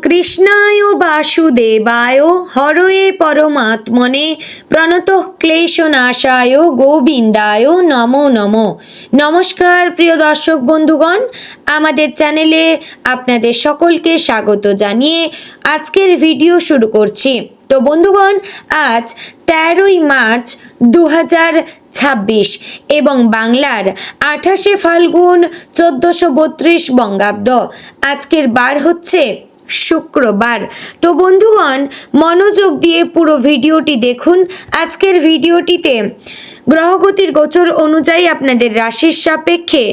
কৃষ্ণায় বাসুদেবায় হরয়ে পরমাত্মনে প্রণতঃ ক্লেশনাশায় গোবিন্দায় নমো নমো। নমস্কার প্রিয় দর্শক বন্ধুগণ, আমাদের চ্যানেলে আপনাদের সকলকে স্বাগত জানিয়ে আজকের ভিডিও শুরু করছি। তো বন্ধুগণ, আজ 13ই মার্চ 2026 এবং বাংলার 28শে ফাল্গুন 1432 বঙ্গাব্দ। আজকের বার হচ্ছে শুক্রবার। তো বন্ধুগণ, মনোযোগ দিয়ে পুরো ভিডিওটি দেখুন। আজকের ভিডিওটিতে গ্রহগতির গোচর অনুযায়ী আপনাদের রাশির সাপেক্ষে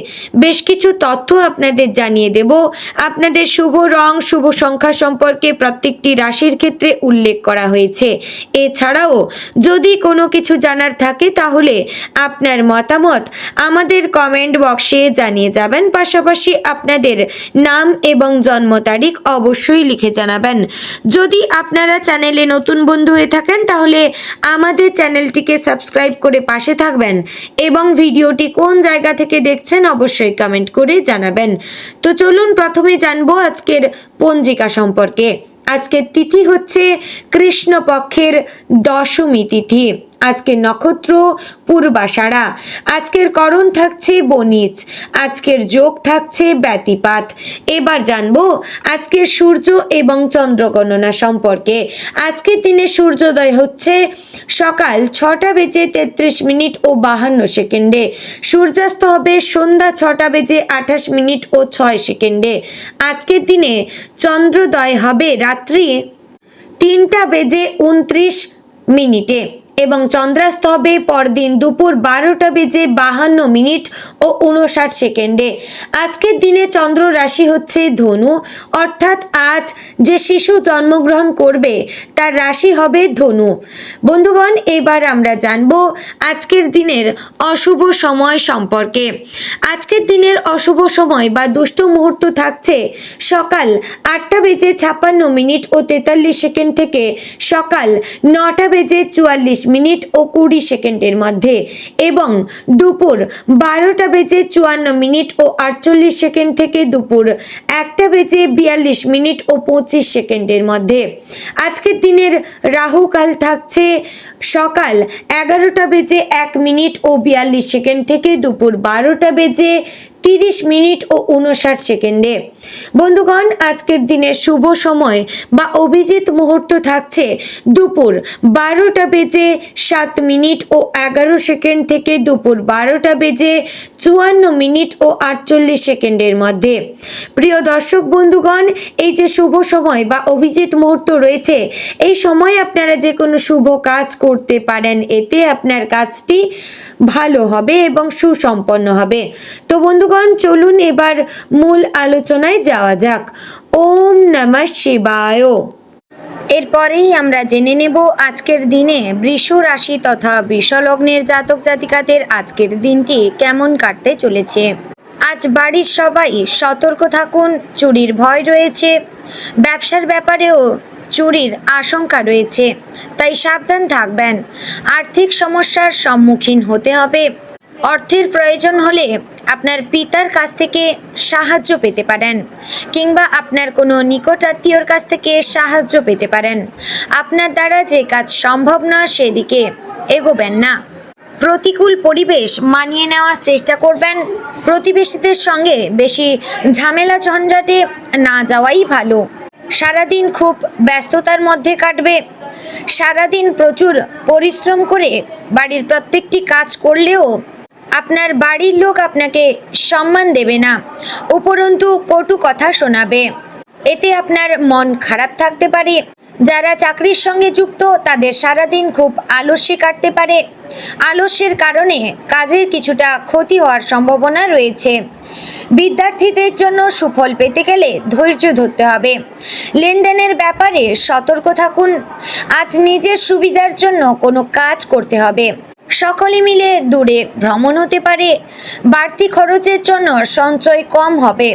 বেশ কিছু তথ্য আপনাদের জানিয়ে দেব। আপনাদের শুভ রং, শুভ সংখ্যা সম্পর্কে প্রত্যেকটি রাশির ক্ষেত্রে উল্লেখ করা হয়েছে। এছাড়াও যদি কোনো কিছু জানার থাকে তাহলে আপনার মতামত আমাদের কমেন্ট বক্সে জানিয়ে যাবেন। পাশাপাশি আপনাদের নাম এবং জন্ম তারিখ অবশ্যই লিখে জানাবেন। যদি আপনারা চ্যানেলে নতুন বন্ধু হয়ে থাকেন তাহলে আমাদের চ্যানেলটিকে সাবস্ক্রাইব করে পাশে থাকবেন এবং ভিডিওটি কোন জায়গা থেকে দেখছেন অবশ্যই কমেন্ট করে জানাবেন। তো চলুন প্রথমে জানবো আজকের পঞ্জিকা সম্পর্কে। আজকের তিথি হচ্ছে কৃষ্ণপক্ষের দশমী তিথি। আজকের নক্ষত্র পূর্বাষাঢ়া। আজকের করণ থাকছে বনিজ। আজকের যোগ থাকছে ব্যতিপাত। এবার জানবো আজকের সূর্য এবং চন্দ্র গণনা সম্পর্কে। আজকের দিনে সূর্যোদয় হচ্ছে সকাল 6:33 ও 52 সেকেন্ডে। সূর্যাস্ত হবে সন্ধ্যা 6:28 ও 6 সেকেন্ডে। আজকের দিনে চন্দ্রোদয় হবে রাত্রি 3:29 এবং চন্দ্রাস্ত হবে পরদিন দুপুর 12:52 ও 59 সেকেন্ডে। আজকের দিনে চন্দ্র রাশি হচ্ছে ধনু, অর্থাৎ আজ যে শিশু জন্মগ্রহণ করবে তার রাশি হবে ধনু। বন্ধুগণ, এবার আমরা জানবো আজকের দিনের অশুভ সময় সম্পর্কে। আজকের দিনের অশুভ সময় বা দুষ্ট মুহূর্ত থাকছে সকাল 8:56 ও 43 সেকেন্ড থেকে সকাল 9:44 ও 20 সেকেন্ডের মধ্যে এবং দুপুর 12:54 ও 48 সেকেন্ড থেকে দুপুর 1:42 ও 25 সেকেন্ডের মধ্যে। আজকের দিনের রাহুকাল থাকছে সকাল 11:01 ও 42 সেকেন্ড থেকে দুপুর 12:30 ও 59 সেকেন্ডে। বন্ধুগণ, আজকের দিনের শুভ সময় বা অভিজিৎ মুহূর্ত থাকছে দুপুর 12:07 ও 11 সেকেন্ড থেকে দুপুর 12:54 ও 48 সেকেন্ডের মধ্যে। প্রিয় দর্শক বন্ধুগণ, এই যে শুভ সময় বা অভিজিৎ মুহূর্ত রয়েছে, এই সময় আপনারা যে কোনো শুভ কাজ করতে পারেন। এতে আপনার কাজটি ভালো হবে এবং সুসম্পন্ন হবে। তো বন্ধুগণ, চলুন এবার মূল আলোচনায় যাওয়া যাক। ওম নমঃ শিবায়। এরপরেই আমরা জেনে নেব আজকের দিনে বৃষ রাশি তথা বৃষ লগ্নের জাতক জাতিকাদের আজকের দিনটি কেমন কাটতে চলেছে। আজ বাড়ির সবাই সতর্ক থাকুন, চুরির ভয় রয়েছে। ব্যবসার ব্যাপারেও চুরির আশঙ্কা রয়েছে, তাই সাবধান থাকবেন। আর্থিক সমস্যার সম্মুখীন হতে হবে। অর্থের প্রয়োজন হলে আপনার পিতার কাছ থেকে সাহায্য পেতে পারেন কিংবা আপনার কোনো নিকটাত্মীয়র কাছ থেকে সাহায্য পেতে পারেন। আপনার দ্বারা যে কাজ সম্ভব না সেদিকে এগোবেন না। প্রতিকূল পরিবেশ মানিয়ে নেওয়ার চেষ্টা করবেন। প্রতিবেশীদের সঙ্গে বেশি ঝামেলা ঝঞ্ঝাটে না যাওয়াই ভালো। সারাদিন খুব ব্যস্ততার মধ্যে কাটবে। সারাদিন প্রচুর পরিশ্রম করে বাড়ির প্রত্যেকটি কাজ করলেও আপনার বাড়ির লোক আপনাকে সম্মান দেবে না, উপরন্তু কটু কথা শোনাবে। এতে আপনার মন খারাপ থাকতে পারে। যারা চাকরির সঙ্গে যুক্ত তাদের সারাদিন খুব আলস্যে কাটতে পারে। আলস্যের কারণে কাজের কিছুটা ক্ষতি হওয়ার সম্ভাবনা রয়েছে। বিদ্যার্থীদের জন্য সুফল পেতে গেলে ধৈর্য ধরতে হবে। লেনদেনের ব্যাপারে সতর্ক থাকুন। আজ নিজের সুবিধার জন্য কোনো কাজ করতে হবে। সকলে মিলে দূরে ভ্রমণ হতে পারে। বাড়তি খরচের জন্য সঞ্চয় কম হবে।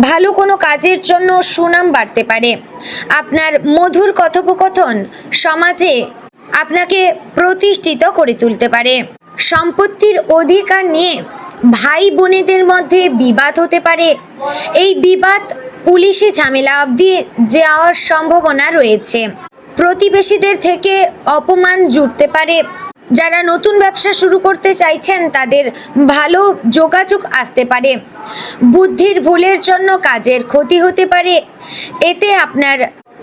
ভালো কোনো কাজের জন্য সুনাম বাড়তে পারে। আপনার মধুর কথোপকথন সমাজে আপনাকে প্রতিষ্ঠিত করে তুলতে পারে। সম্পত্তির অধিকার নিয়ে ভাই বোনেদের মধ্যে বিবাদ হতে পারে। এই বিবাদ পুলিশি ঝামেলা অবধি যাওয়ার সম্ভাবনা রয়েছে। প্রতিবেশীদের থেকে অপমান জুটতে পারে। যারা নতুন ব্যবসা শুরু করতে চাইছেন তাদের ভালো যোগাযোগ আসতে পারে। বুদ্ধির ভুলের জন্য কাজের ক্ষতি হতে পারে। এতে আপনার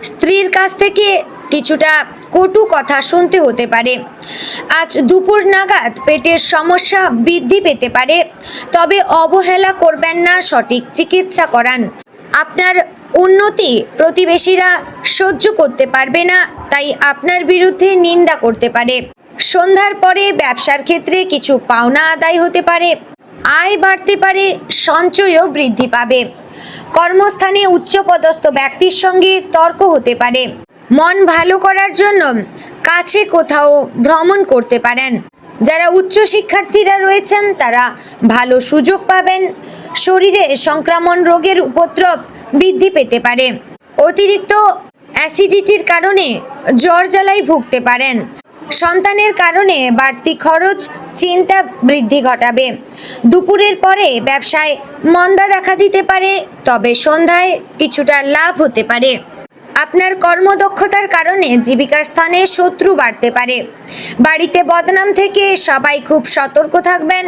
স্ত্রীর কাছ থেকে কিছুটা কটু কথা শুনতে হতে পারে। আজ দুপুর নাগাদ পেটের সমস্যা বৃদ্ধি পেতে পারে, তবে অবহেলা করবেন না, সঠিক চিকিৎসা করান। আপনার উন্নতি প্রতিবেশীরা সহ্য করতে পারবে না, তাই আপনার বিরুদ্ধে নিন্দা করতে পারে। সন্ধ্যার পরে ব্যবসার ক্ষেত্রে কিছু পাওনা আদায় হতে পারে। আয় বাড়তে পারে, সঞ্চয়ও বৃদ্ধি পাবে। কর্মস্থানে উচ্চপদস্থ ব্যক্তির সঙ্গে তর্ক হতে পারে। মন ভালো করার জন্য কাছে কোথাও ভ্রমণ করতে পারেন। যারা উচ্চ শিক্ষার্থীরা রয়েছেন তারা ভালো সুযোগ পাবেন। শরীরে সংক্রমণ রোগের উপদ্রব বৃদ্ধি পেতে পারে। অতিরিক্ত অ্যাসিডিটির কারণে জ্বর জ্বালায় ভুগতে পারেন। সন্তানের কারণে বাড়তি খরচ চিন্তা বৃদ্ধি ঘটাবে। দুপুরের পরে ব্যবসায় মন্দা দেখা দিতে পারে, তবে সন্ধ্যায় কিছুটা লাভ হতে পারে। আপনার কর্মদক্ষতার কারণে জীবিকার স্থানে শত্রু বাড়তে পারে। বাড়িতে বদনাম থেকে সবাই খুব সতর্ক থাকবেন।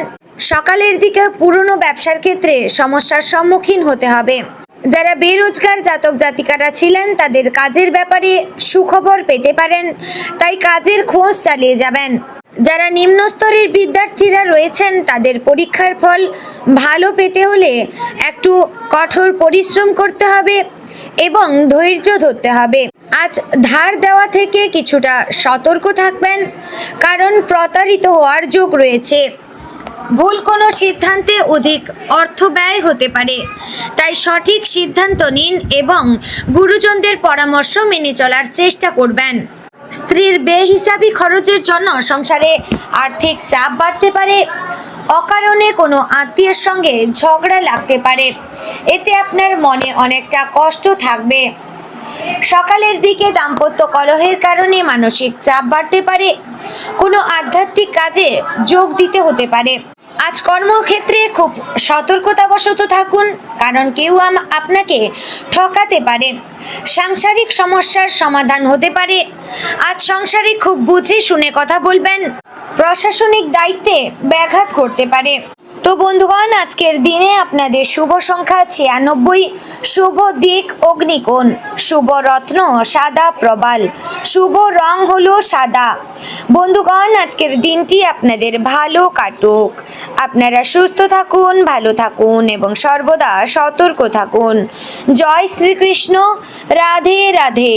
সকালের দিকে পুরনো ব্যবসার ক্ষেত্রে সমস্যার সম্মুখীন হতে হবে। যারা বেরোজগার জাতক জাতিকারা ছিলেন তাদের কাজের ব্যাপারে সুখবর পেতে পারেন, তাই কাজের খোঁজ চালিয়ে যাবেন। যারা নিম্ন স্তরের বিদ্যার্থীরা রয়েছেন তাদের পরীক্ষার ফল ভালো পেতে হলে একটু কঠোর পরিশ্রম করতে হবে এবং ধৈর্য ধরতে হবে। আজ ধার দেওয়া থেকে কিছুটা সতর্ক থাকবেন, কারণ প্রতারিত হওয়ার যোগ রয়েছে। ভুল কোনো সিদ্ধান্তে অধিক অর্থ ব্যয় হতে পারে, তাই সঠিক সিদ্ধান্ত নিন এবং গুরুজনদের পরামর্শ মেনে চলার চেষ্টা করবেন। স্ত্রীর বেহিসাবি খরচের জন্য সংসারে আর্থিক চাপ বাড়তে পারে। অকারণে কোনো আত্মীয়ের সঙ্গে ঝগড়া লাগতে পারে, এতে আপনার মনে অনেকটা কষ্ট থাকবে। সকালের দিকে দাম্পত্য কলহের কারণে মানসিক চাপ বাড়তে পারে। কোনো আধ্যাত্মিক কাজে যোগ দিতে হতে পারে। আজ কর্মক্ষেত্রে খুব সতর্কতাবশত থাকুন, কারণ কেউ আপনাকে ঠকাতে পারে। সাংসারিক সমস্যার সমাধান হতে পারে। আজ সংসারে খুব বুঝে শুনে কথা বলবেন। প্রশাসনিক দায়িত্বে ব্যাঘাত করতে পারে। তো বন্ধুগণ, আজকের দিনে আপনাদের শুভ সংখ্যা 96, শুভ দিক অগ্নিকোণ, শুভ রত্ন সাদা প্রবাল, শুভ রং হলো সাদা। বন্ধুগণ, আজকের দিনটি আপনাদের ভালো কাটুক। আপনারা সুস্থ থাকুন, ভালো থাকুন এবং সর্বদা সতর্ক থাকুন। জয় শ্রীকৃষ্ণ। রাধে রাধে।